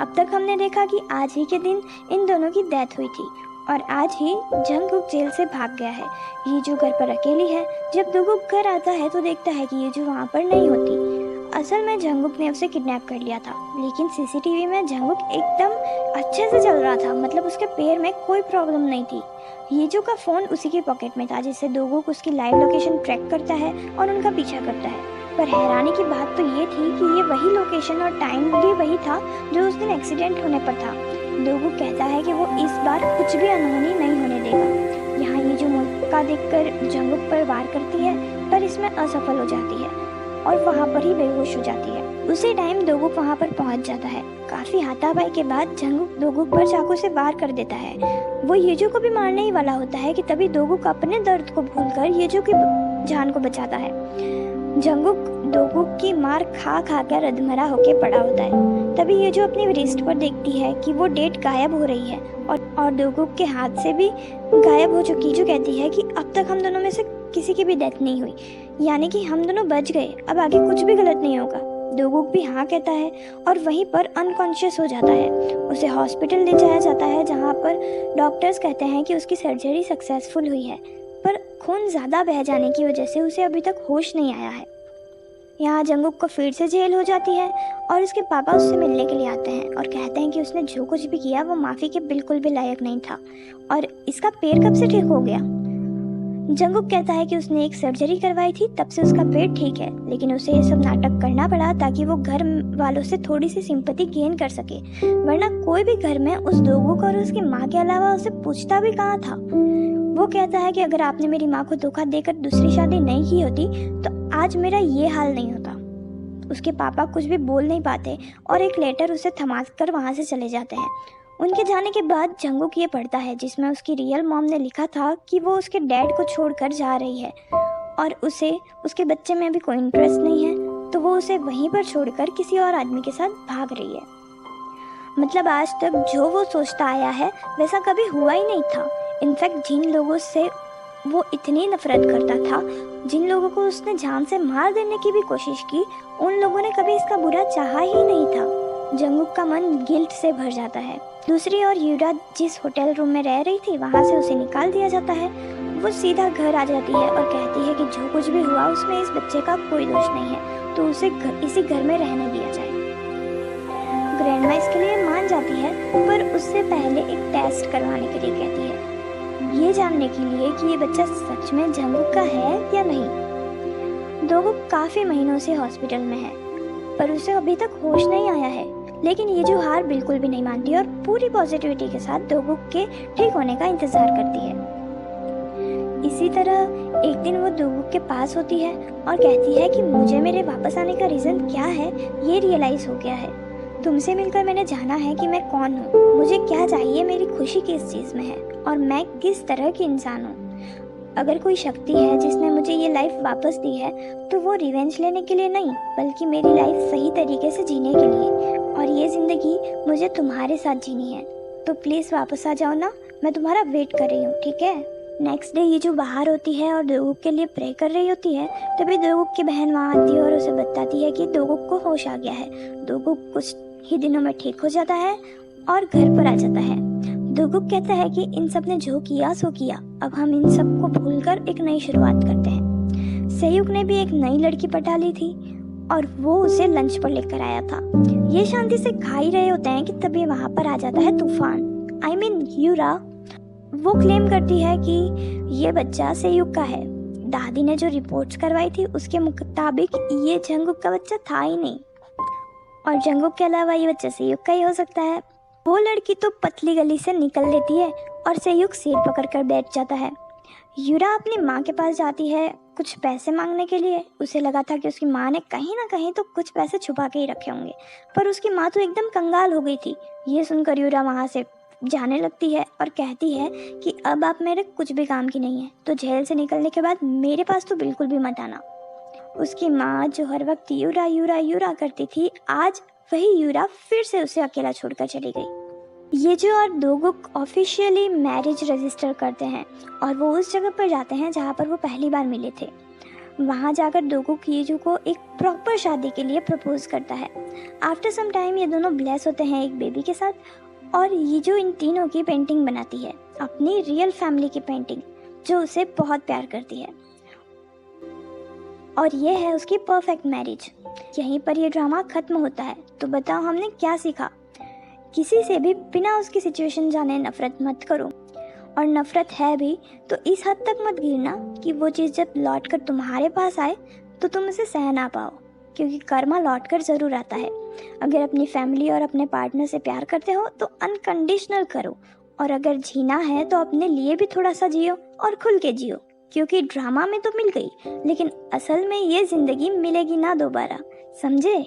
अब तक हमने देखा कि आज ही के दिन इन दोनों की डेथ हुई थी और आज ही जंगकुक जेल से भाग गया है। ये जो घर पर अकेली है। जब दोगुक घर आता है तो देखता है कि ये जो वहाँ पर नहीं होती। असल में जंगकुक ने उसे किडनैप कर लिया था, लेकिन सीसीटीवी में जंगकुक एकदम अच्छे से चल रहा था, मतलब उसके पैर में कोई प्रॉब्लम नहीं थी। येजू का फ़ोन उसी के पॉकेट में था, जिससे दोगुक उसकी लाइव लोकेशन ट्रैक करता है और उनका पीछा करता है। पर हैरानी की बात तो ये थी कि ये वही लोकेशन और टाइम भी वही था जो उस दिन एक्सीडेंट होने पर था। दोगुक कहता है कि वो इस बार कुछ भी अनहोनी नहीं होने देगा। यहाँ ये जो मौका देखकर जंगकुक पर वार करती है, पर इसमें असफल हो जाती है और वहाँ पर ही बेहोश हो जाती है। उसी टाइम दोगुक वहाँ पर पहुँच जाता है। काफ़ी हाथापाई के बाद जंगकुक दोगुक पर चाकू से वार कर देता है। वो येजू को भी मारने ही वाला होता है कि तभी दोगुक अपने दर्द को भूलकर येजू की जान को बचाता है। जंगकुक दोगुक की मार खा खा कर अधमरा होकर पड़ा होता है। तभी येजू अपनी रिस्ट पर देखती है कि वो डेट गायब हो रही है और दोगुक के हाथ से भी गायब हो चुकी, जो कहती है कि अब तक हम दोनों में से किसी की भी डेथ नहीं हुई, यानी कि हम दोनों बच गए, अब आगे कुछ भी गलत नहीं होगा। दोगुक भी हाँ कहता है और वहीं पर अनकॉन्शियस हो जाता है। उसे हॉस्पिटल ले जाया जाता है, जहाँ पर डॉक्टर्स कहते हैं कि उसकी सर्जरी सक्सेसफुल हुई है, पर खून ज़्यादा बह जाने की वजह से उसे अभी तक होश नहीं आया है। यहाँ जंगकुक को फिर से जेल हो जाती है और उसके पापा उससे मिलने के लिए आते हैं और कहते हैं कि उसने जो कुछ भी किया वो माफ़ी के बिल्कुल भी लायक नहीं था और इसका पैर कब से ठीक हो गया। जंगकुक कहता है कि उसने एक सर्जरी करवाई थी, तब से उसका पेट ठीक है, लेकिन उसे ये सब नाटक करना पड़ा ताकि वो घर वालों से थोड़ी सी सिंपैथी गेन कर सके, वरना कोई भी घर में उस दोगुक और उसकी माँ के अलावा उसे पूछता भी कहाँ था। वो कहता है कि अगर आपने मेरी माँ को धोखा देकर दूसरी शादी नहीं की होती तो आज मेरा ये हाल नहीं होता। उसके पापा कुछ भी बोल नहीं पाते और एक लेटर उसे थमा कर वहाँ से चले जाते हैं। उनके जाने के बाद जंगकुक ये पढ़ता है, जिसमें उसकी रियल मॉम ने लिखा था कि वो उसके डैड को छोड़कर जा रही है और उसे उसके बच्चे में भी कोई इंटरेस्ट नहीं है, तो वो उसे वहीं पर छोड़कर किसी और आदमी के साथ भाग रही है। मतलब आज तक जो वो सोचता आया है वैसा कभी हुआ ही नहीं था। इनफैक्ट जिन लोगों से वो इतनी नफरत करता था, जिन लोगों को उसने जान से मार देने की भी कोशिश की, उन लोगों ने कभी इसका बुरा चाहा ही नहीं था। जंगकुक का मन गिल्ट से भर जाता है। दूसरी ओर यूरा जिस होटल रूम में रह रही थी वहाँ से उसे निकाल दिया जाता है। वो सीधा घर आ जाती है और कहती है कि जो कुछ भी हुआ उसमें इस बच्चे का कोई दोष नहीं है, तो उसे इसी घर में रहने दिया जाए। ग्रैंडमा इसके लिए मान जाती है, पर उससे पहले एक टेस्ट करवाने के लिए कहती है, ये जानने के लिए कि ये बच्चा सच में जंगकुक का है या नहीं। दोगुक काफ़ी महीनों से हॉस्पिटल में है, पर उसे अभी तक होश नहीं आया है, लेकिन ये जो हार बिल्कुल भी नहीं मानती और पूरी पॉजिटिविटी के साथ दोगुक के ठीक होने का इंतज़ार करती है। इसी तरह एक दिन वो दोगुक के पास होती है और कहती है कि मुझे मेरे वापस आने का रीज़न क्या है ये रियलाइज़ हो गया है। तुमसे मिलकर मैंने जाना है कि मैं कौन हूँ, मुझे क्या चाहिए, मेरी खुशी किस चीज़ में है और मैं किस तरह की इंसान हूँ। अगर कोई शक्ति है जिसने मुझे ये लाइफ वापस दी है तो वो रिवेंज लेने के लिए नहीं, बल्कि मेरी लाइफ सही तरीके से जीने के लिए, और ये ज़िंदगी मुझे तुम्हारे साथ जीनी है। तो प्लीज़ वापस आ जाओ ना, मैं तुम्हारा वेट कर रही हूँ, ठीक है। नेक्स्ट डे ये जो बाहर होती है और दोगुक के लिए प्रे कर रही होती है, तभी दोगुक की बहन वहाँ आती है और उसे बताती है कि दोगुक को होश आ गया है। दोगुक कुछ ही दिनों में ठीक हो जाता है और घर पर आ जाता है। दोगुक कहता है कि इन सब ने जो किया सो किया, अब हम इन सब को भूलकर एक नई शुरुआत करते हैं। सेयुक ने भी एक नई लड़की पटा ली थी और वो उसे लंच पर लेकर आया था। ये शांति से खा ही रहे होते हैं कि तभी वहाँ पर आ जाता है तूफान, आई मीन यूरा। वो क्लेम करती है कि ये बच्चा सेयुक का है। दादी ने जो रिपोर्ट्स करवाई थी उसके मुताबिक ये जंगकुक का बच्चा था ही नहीं, और जंगकुक के अलावा ये बच्चा सेयुक का ही हो सकता है। वो लड़की तो पतली गली से निकल लेती है और सेयुक सिर पकड़कर बैठ जाता है। यूरा अपनी माँ के पास जाती है कुछ पैसे मांगने के लिए। उसे लगा था कि उसकी माँ ने कहीं ना कहीं तो कुछ पैसे छुपा के ही रखे होंगे, पर उसकी माँ तो एकदम कंगाल हो गई थी। ये सुनकर यूरा वहाँ से जाने लगती है और कहती है कि अब आप मेरे कुछ भी काम की नहीं है, तो जेल से निकलने के बाद मेरे पास तो बिल्कुल भी मत आना। उसकी माँ जो हर वक्त यूरा यूरा यूरा करती थी, आज वही यूरा फिर से उसे अकेला छोड़कर चली गई। ये जो और दोगुक ऑफिशियली मैरिज रजिस्टर करते हैं और वो उस जगह पर जाते हैं जहाँ पर वो पहली बार मिले थे। वहाँ जाकर दोगुक यीजू को एक प्रॉपर शादी के लिए प्रपोज करता है। आफ्टर सम टाइम ये दोनों ब्लेस होते हैं एक बेबी के साथ और यीजू इन तीनों की पेंटिंग बनाती है, अपनी रियल फैमिली की पेंटिंग जो उसे बहुत प्यार करती है। और ये है उसकी परफेक्ट मैरिज। यहीं पर ये ड्रामा खत्म होता है। तो बताओ हमने क्या सीखा? किसी से भी बिना उसकी सिचुएशन जाने नफरत मत करो, और नफरत है भी तो इस हद तक मत गिरना कि वो चीज़ जब लौट कर तुम्हारे पास आए तो तुम उसे सह ना पाओ, क्योंकि कर्मा लौट कर ज़रूर आता है। अगर अपनी फैमिली और अपने पार्टनर से प्यार करते हो तो अनकंडीशनल करो, और अगर जीना है तो अपने लिए भी थोड़ा सा जियो और खुल के जियो, क्योंकि ड्रामा में तो मिल गई लेकिन असल में ये ज़िंदगी मिलेगी ना दोबारा, समझे?